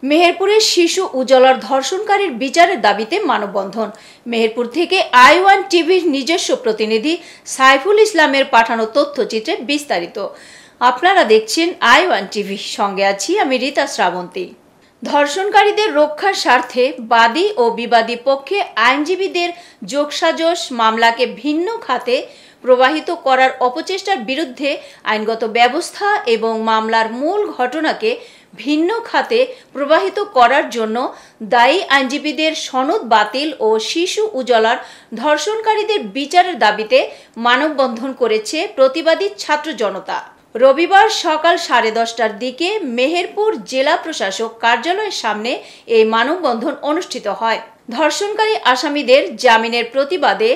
মেহেরপুরের শিশু উজালার ধর্ষণকারীর বিচারের দাবিতে মানববন্ধন। মেহেরপুর থেকে আই1 টিভির নিজস্ব প্রতিনিধি সাইফুল ইসলামের পাঠানো তথ্যচিত্রে বিস্তারিত। আপনারা দেখছেন আই1 টিভি, সঙ্গে আছি আমি রীতা শ্রাবন্তী। ধর্ষণকারীদের রক্ষার স্বার্থে বাদী ও বিবাদী পক্ষে আইনজীবীদের যোগসাজশ মামলাকে ভিন্ন খাতে প্রবাহিত করার অপচেষ্টার বিরুদ্ধে আইনগত ব্যবস্থা এবং মামলার মূল ঘটনাকে ভিন্ন খাতে প্রবাহিত করার জন্য দায়ী আইনজীবীদের সনদ বাতিল ও শিশু উজালার ধর্ষণকারীদের বিচারের দাবিতে মানববন্ধন করেছে প্রতিবাদী ছাত্র জনতা। রবিবার সকাল 10:30টার দিকে মেহেরপুর জেলা প্রশাসক কার্যালয়ের সামনে এই মানববন্ধন অনুষ্ঠিত হয়। ধর্ষণকারী আসামিদের জামিনের প্রতিবাদে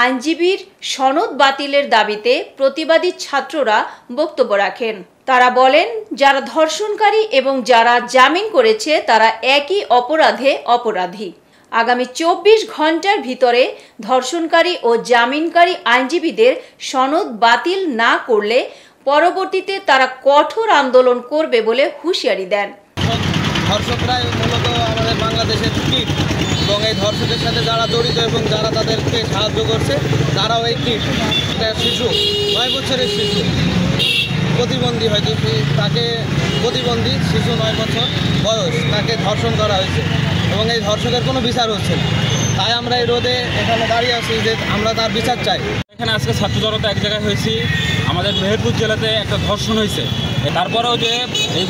আইনজীবীর সনদ বাতিলের দাবিতে প্রতিবাদী ছাত্ররা বক্তব্য রাখেন। তারা বলেন, যারা ধর্ষণকারী এবং যারা জামিন করেছে তারা একই অপরাধে অপরাধী। আগামী 24 ঘন্টার ভিতরে ধর্ষণকারী ও জামিনকারী আইনজীবীদের সনদ বাতিল না করলে পরবর্তীতে তারা কঠোর আন্দোলন করবে বলে হুঁশিয়ারি দেন। ধর্ষকরাই মূলত আমাদের বাংলাদেশের কীট, এবং এই ধর্ষকের সাথে যারা জড়িত এবং যারা তাদেরকে সাহায্য করছে তারাও এই কীট। একটা শিশু 9 বছরের শিশু প্রতিবন্ধী, হয়তো তাকে প্রতিবন্ধী শিশু 9 বছর বয়স, তাকে ধর্ষণ করা হয়েছে এবং এই ধর্ষকের কোনো বিচার হচ্ছে না। তাই আমরা এই রোদে এখানে দাঁড়িয়ে আছি যে আমরা তার বিচার চাই। এখানে আজকে ছাত্র জনতা এক জায়গায় হয়েছি, আমাদের মেহেরপুর জেলাতে একটা ধর্ষণ হয়েছে, তারপরেও যে এই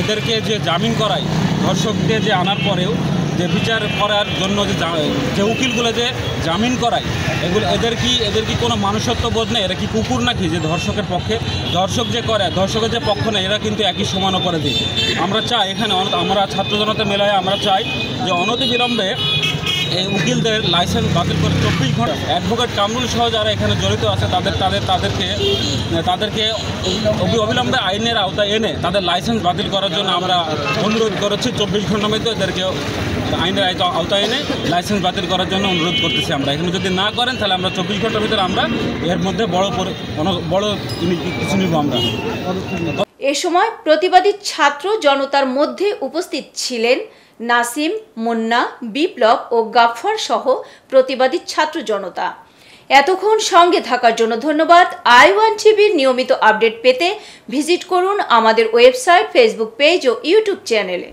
এদেরকে যে জামিন করায়, ধর্ষককে যে আনার পরেও যে বিচার করার জন্য যে উকিলগুলো যে জামিন করায়, এদের কি কোনো মানুষত্ব বোধ নেই? এরা কি কুকুর নাকি যে ধর্ষকের পক্ষে? ধর্ষক যে করে, ধর্ষকের যে পক্ষ নেই, এরা কিন্তু একই সমান অপরাধী। আমরা চাই এখানে আমরা ছাত্র জনতা মেলায় আমরা চাই যে অনতিবিলম্বে এই উকিলদের লাইসেন্স বাতিল করে 24 ঘন্টা অ্যাডভোকেট কামরুল সহ যারা এখানে জড়িত আছে তাদেরকে অবিলম্বে আইনের আওতায় এনে তাদের লাইসেন্স বাতিল করার জন্য আমরা অনুরোধ করেছি। 24 ঘন্টার মধ্যে এদেরকে আইনের আওতায় এনে লাইসেন্স বাতিল করার জন্য অনুরোধ করতেছি। আমরা এখানে যদি না করেন তাহলে আমরা 24 ঘন্টার ভিতরে আমরা এর মধ্যে বড় কিছু নিব আমরা। এ সময় প্রতিবাদী ছাত্র জনতার মধ্যে উপস্থিত ছিলেন নাসিম, মুন্না, বিপ্লব ও গাফফার সহ প্রতিবাদী ছাত্র জনতা। এতক্ষণ সঙ্গে থাকার জন্য ধন্যবাদ। আই1 টিভির নিয়মিত আপডেট পেতে ভিজিট করুন আমাদের ওয়েবসাইট, ফেসবুক পেজ ও ইউটিউব চ্যানেলে।